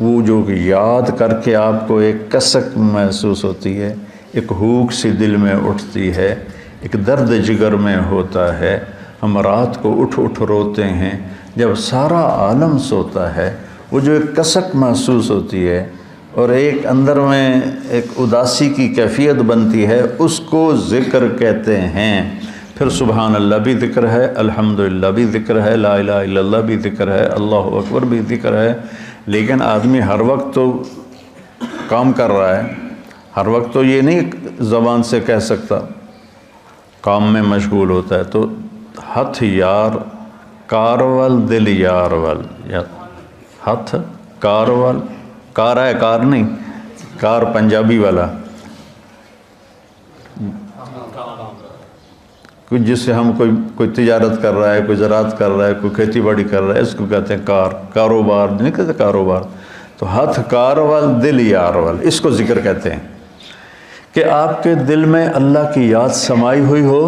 وہ جو یاد کر کے آپ کو ایک کسک محسوس ہوتی ہے، ایک ہوک سی دل میں اٹھتی ہے، ایک درد جگر میں ہوتا ہے. ہم رات کو اٹھ اٹھ روتے ہیں جب سارا عالم سوتا ہے. وہ جو ایک کسک محسوس ہوتی ہے اور ایک اندر میں ایک اداسی کی کیفیت بنتی ہے، اس کو ذکر کہتے ہیں. پھر سبحان اللہ بھی ذکر ہے، الحمدللہ بھی ذکر ہے، لا الہ الا اللہ بھی ذکر ہے، اللہ اکبر بھی ذکر ہے. لیکن آدمی ہر وقت تو کام کر رہا ہے، ہر وقت تو یہ نہیں زبان سے کہہ سکتا، کام میں مشغول ہوتا ہے. تو ہتھ یار کارول دل یارول، یا ہتھ کارول، کار ہے کار نہیں، کار پنجابی والا، کوئی جس سے ہم کوئی تجارت کر رہا ہے، کوئی زراعت کر رہا ہے، کوئی کھیتی باڑی کر رہا ہے، اس کو کہتے ہیں کار. کاروبار نہیں کہتے کاروبار. تو ہتھ کارول دل یارول، اس کو ذکر کہتے ہیں کہ آپ کے دل میں اللہ کی یاد سمائی ہوئی ہو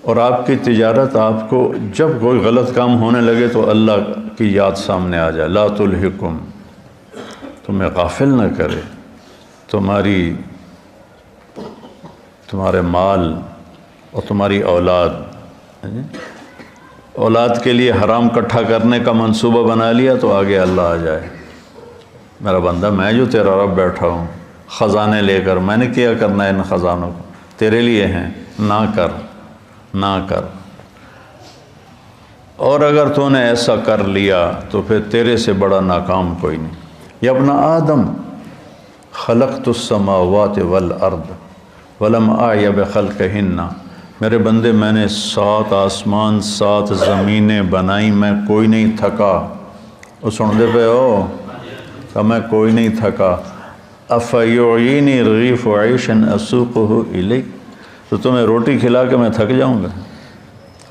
اور آپ کی تجارت آپ کو جب کوئی غلط کام ہونے لگے تو اللہ کی یاد سامنے آ جائے. لا تلہکم، تمہیں غافل نہ کرے تمہارے مال اور تمہاری اولاد. اولاد کے لیے حرام کٹھا کرنے کا منصوبہ بنا لیا تو آگے اللہ آ جائے، میرا بندہ میں جو تیرا رب بیٹھا ہوں خزانے لے کر، میں نے کیا کرنا ہے ان خزانوں کو، تیرے لیے ہیں، نہ کر. اور اگر تو نے ایسا کر لیا تو پھر تیرے سے بڑا ناکام کوئی نہیں. یا ابن آدم خلقت السماوات والارض ولم اعی بخلقہن، میرے بندے میں نے 7 آسمان 7 زمینیں بنائی، میں کوئی نہیں تھکا. وہ سن دے پہ ہو کہ میں کوئی نہیں تھکا. افیعینی رغیف عیشا اسوقہ الیک، تو تمہیں روٹی کھلا کے میں تھک جاؤں گا.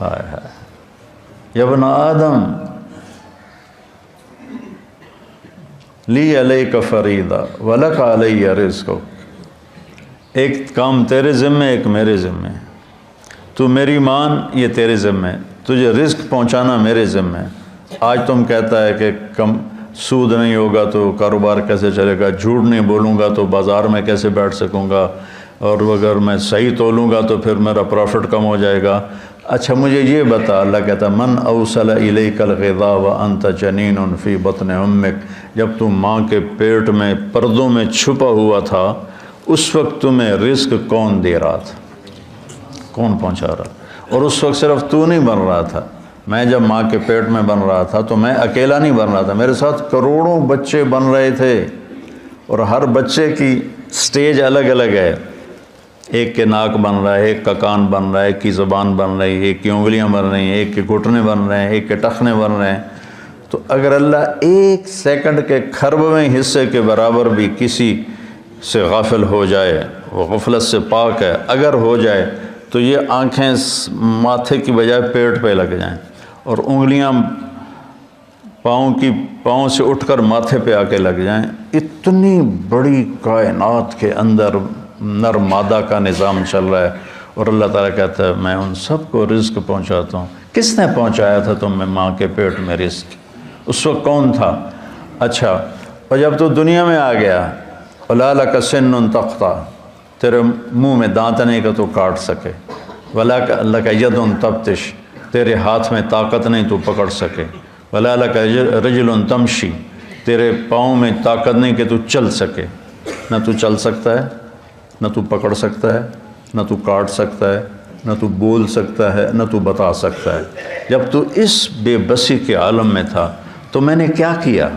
ہائے ہائے. یا ابن آدم لی علیک فریضہ ولک علی رزق، ایک کام تیرے ذمے ایک میرے ذمے. تو میری مان، یہ تیرے ذمے، تجھے رزق پہنچانا میرے ذمے. آج تم کہتا ہے کہ کم سود نہیں ہوگا تو کاروبار کیسے چلے گا، جھوٹ نہیں بولوں گا تو بازار میں کیسے بیٹھ سکوں گا، اور اگر میں صحیح تولوں گا تو پھر میرا پروفٹ کم ہو جائے گا. اچھا مجھے یہ بتا، اللہ کہتا من اوصل الیک الغذاء وانت جنین فی بطن امک، جب تم ماں کے پیٹ میں پردوں میں چھپا ہوا تھا اس وقت تمہیں رزق کون دے رہا تھا، کون پہنچا رہا؟ اور اس وقت صرف تو نہیں بن رہا تھا، میں جب ماں کے پیٹ میں بن رہا تھا تو میں اکیلا نہیں بن رہا تھا، میرے ساتھ کروڑوں بچے بن رہے تھے، اور ہر بچے کی سٹیج الگ الگ ہے. ایک کے ناک بن رہا ہے، ایک کا کان بن رہا ہے، ایک کی زبان بن رہی ہے، ایک کی انگلیاں بن رہی ہیں، ایک کے گھٹنے بن رہے ہیں، ایک کے ٹخنے بن رہے ہیں. تو اگر اللہ ایک سیکنڈ کے کھربویں حصے کے برابر بھی کسی سے غافل ہو جائے، وہ غفلت سے پاک ہے، اگر ہو جائے تو یہ آنکھیں ماتھے کی بجائے پیٹ پہ لگ جائیں اور انگلیاں پاؤں سے اٹھ کر ماتھے پہ آ کے لگ جائیں. اتنی بڑی کائنات کے اندر نر مادہ کا نظام چل رہا ہے، اور اللہ تعالیٰ کہتا ہے میں ان سب کو رزق پہنچاتا ہوں. کس نے پہنچایا تھا تم میں ماں کے پیٹ میں رزق؟ اس وقت کون تھا؟ اچھا، اور جب تو دنیا میں آ گیا، وَلَا لَكَ سِنٌّ تَقْطَعُ، تیرے منہ میں دانت نہیں کہ تو کاٹ سکے، وَلَا لَكَ يَدٌ تَبْطِشُ، تیرے ہاتھ میں طاقت نہیں تو پکڑ سکے، وَلَا لَكَ رِجْلٌ تَمْشِي، تیرے پاؤں میں طاقت نہیں کہ تو چل سکے. نہ تو چل سکتا ہے، نہ تو پکڑ سکتا ہے، نہ تو کاٹ سکتا ہے، نہ تو بول سکتا ہے، نہ تو بتا سکتا ہے. جب تو اس بے بسی کے عالم میں تھا تو میں نے کیا کیا؟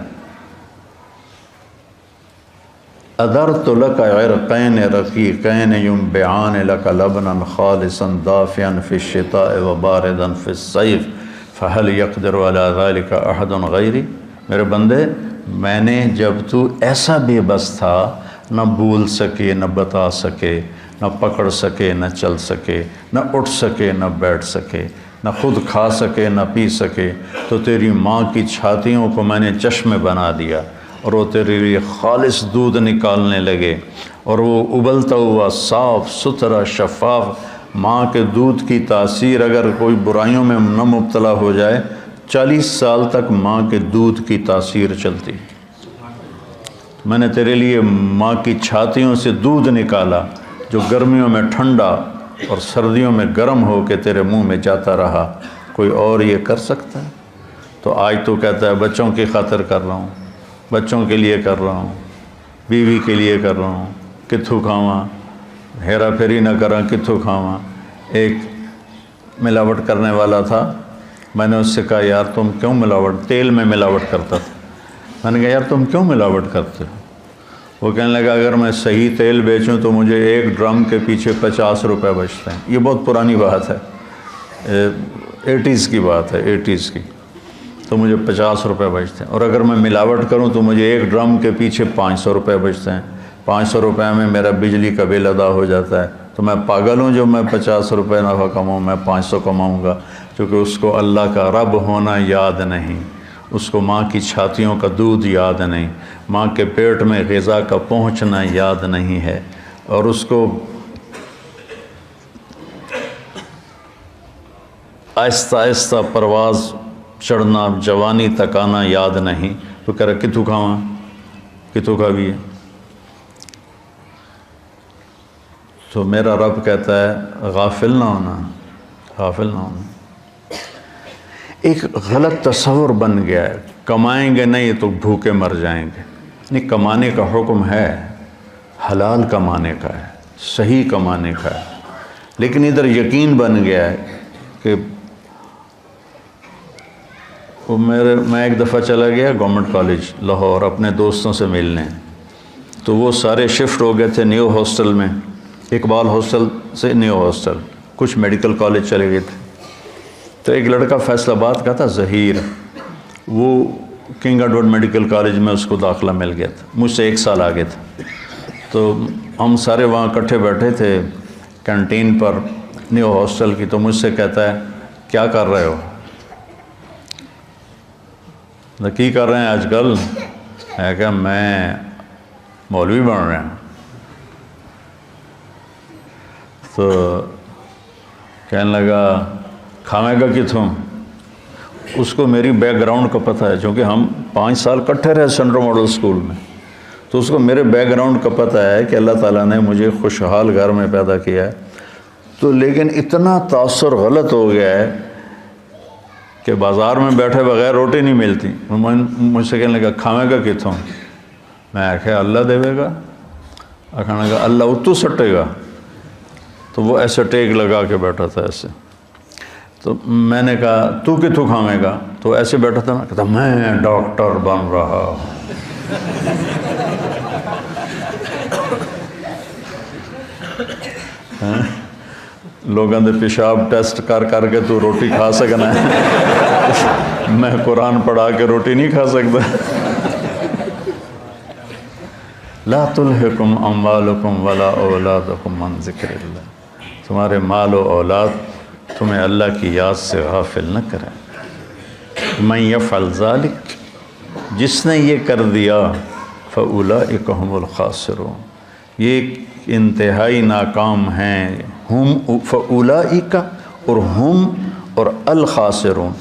اَدَرْتُ لَكَ عِرْقَيْنِ رَقِيقَيْنِ يُنْبِعَانِ لَكَ لَبْنًا خَالِصًا دَافِيًا فِي الشِّتَاءِ وَبَارِدًا فِي الصَّيْفِ فَهَلْ يَقْدِرُ عَلَى ذَلِكَ أَحَدٌ غَيْرِي. میرے بندے، میں نے جب تو ایسا بے بس تھا، نہ بول سکے، نہ بتا سکے، نہ پکڑ سکے، نہ چل سکے، نہ اٹھ سکے، نہ بیٹھ سکے، نہ خود کھا سکے، نہ پی سکے، تو تیری ماں کی چھاتیوں کو میں نے چشمے بنا دیا اور وہ تیرے لیے خالص دودھ نکالنے لگے، اور وہ ابلتا ہوا صاف ستھرا شفاف ماں کے دودھ کی تاثیر اگر کوئی برائیوں میں نہ مبتلا ہو جائے، 40 سال تک ماں کے دودھ کی تاثیر چلتی. میں نے تیرے لیے ماں کی چھاتیوں سے دودھ نکالا جو گرمیوں میں ٹھنڈا اور سردیوں میں گرم ہو کے تیرے منہ میں جاتا رہا، کوئی اور یہ کر سکتا ہے؟ تو آج تو کہتا ہے بچوں کی خاطر کر رہا ہوں، بچوں کے لیے کر رہا ہوں، بیوی کے لیے کر رہا ہوں، کتھوں کھاواں، ہیرا پھیری نہ کراں، کتھوں کھاواں۔ ایک ملاوٹ کرنے والا تھا، میں نے اس سے کہا یار تم کیوں ملاوٹ، تیل میں ملاوٹ کرتا تھا، میں نے کہا یار تم کیوں ملاوٹ کرتے ہو؟ وہ کہنے لگا اگر میں صحیح تیل بیچوں تو مجھے ایک ڈرم کے پیچھے 50 روپے بچتے ہیں۔ یہ بہت پرانی بات ہے، 80s کی بات ہے، 80s کی، تو مجھے 50 روپے بچتے ہیں، اور اگر میں ملاوٹ کروں تو مجھے ایک ڈرم کے پیچھے 500 روپے بچتے ہیں۔ 500 روپے میں میرا بجلی کا بل ادا ہو جاتا ہے، تو میں پاگل ہوں جو میں 50 روپے نفع کماؤں، میں 500 کماؤں گا، کیونکہ اس کو اللہ کا رب ہونا یاد نہیں، اس کو ماں کی چھاتیوں کا دودھ یاد نہیں، ماں کے پیٹ میں غذا کا پہنچنا یاد نہیں ہے، اور اس کو آہستہ آہستہ پرواز چڑھنا، جوانی تک آنا یاد نہیں، تو کہہ رہا کتوں کھاواں، کتوں کھا بھی ہے۔ تو میرا رب کہتا ہے غافل نہ ہونا، غافل نہ ہونا۔ ایک غلط تصور بن گیا ہے، کمائیں گے نہیں تو بھوکے مر جائیں گے۔ نہیں، کمانے کا حکم ہے، حلال کمانے کا ہے، صحیح کمانے کا ہے، لیکن ادھر یقین بن گیا ہے کہ میں ایک دفعہ چلا گیا گورنمنٹ کالج لاہور اپنے دوستوں سے ملنے، تو وہ سارے شفٹ ہو گئے تھے نیو ہاسٹل میں، اقبال ہاسٹل سے نیو ہاسٹل، کچھ میڈیکل کالج چلے گئے تھے۔ تو ایک لڑکا فیصل آباد کا تھا، ظہیر، وہ کنگ ایڈورڈ میڈیکل کالج میں اس کو داخلہ مل گیا تھا، مجھ سے 1 سال آگے تھا۔ تو ہم سارے وہاں اکٹھے بیٹھے تھے کینٹین پر نیو ہاسٹل کی، تو مجھ سے کہتا ہے کیا کر رہے ہو؟ کی کر رہے ہیں آج کل؟ ہے کہ میں مولوی بن رہے ہیں۔ تو کہنے لگا کھاویں گا کتوں؟ اس کو میری بیک گراؤنڈ کا پتہ ہے، چونکہ ہم 5 سال کٹھے رہے سینٹرل ماڈل اسکول میں، تو اس کو میرے بیک گراؤنڈ کا پتہ ہے کہ اللہ تعالیٰ نے مجھے خوشحال گھر میں پیدا کیا ہے۔ تو لیکن اتنا تاثر غلط ہو گیا ہے کہ بازار میں بیٹھے بغیر روٹی نہیں ملتی۔ مجھ سے کہنے لگا کھاویں گا کتوں؟ میں آخیا اللہ دے گا، کھانے گا اللہ اتو سٹے گا۔ تو وہ ایسے ٹیک لگا کے بیٹھا تھا ایسے، تو میں نے کہا تو کتوں کھاویں گا؟ تو ایسے بیٹھا تھا، میں کہتا میں ڈاکٹر بن رہا ہوں۔ لوگوں دے پیشاب ٹیسٹ کر کر کے تو روٹی کھا سکنا ہے، میں قرآن پڑھا کے روٹی نہیں کھا سکتا۔ لا تلہکم اموالکم ولا اولادکم عن ذکر اللہ، تمہارے مال و اولاد تمہیں اللہ کی یاد سے غافل نہ کریں۔ من یفعل ذلک، جس نے یہ کر دیا، فاولئک هم الخاسرون، یہ انتہائی ناکام ہیں۔ ہم فاولئک اور ہم اور الخاسرون،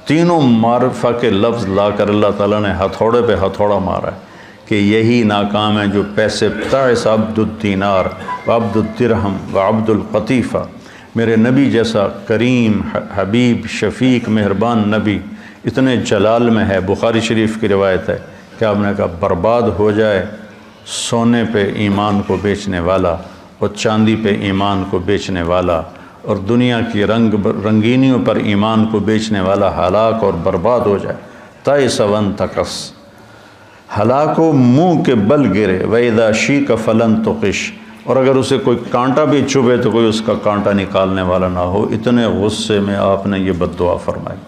تینوں معرفہ کے لفظ لا کر اللہ تعالیٰ نے ہتھوڑے پہ ہتھوڑا مارا ہے کہ یہی ناکام ہیں جو پیسے تعس عبد الدینار وعبد الدرہم وعبد القطیفہ، میرے نبی جیسا کریم حبیب شفیق مہربان نبی اتنے جلال میں ہے، بخاری شریف کی روایت ہے کہ آپ نے کہا برباد ہو جائے سونے پہ ایمان کو بیچنے والا اور چاندی پہ ایمان کو بیچنے والا اور دنیا کی رنگینیوں پر ایمان کو بیچنے والا ہلاک اور برباد ہو جائے۔ تائس وانتکس، ہلاک و منہ کے بل گرے، وَإِذَا شِيكَ فَلَن تُقِشْ، اور اگر اسے کوئی کانٹا بھی چبھے تو کوئی اس کا کانٹا نکالنے والا نہ ہو۔ اتنے غصے میں آپ نے یہ بد دعا فرمائی۔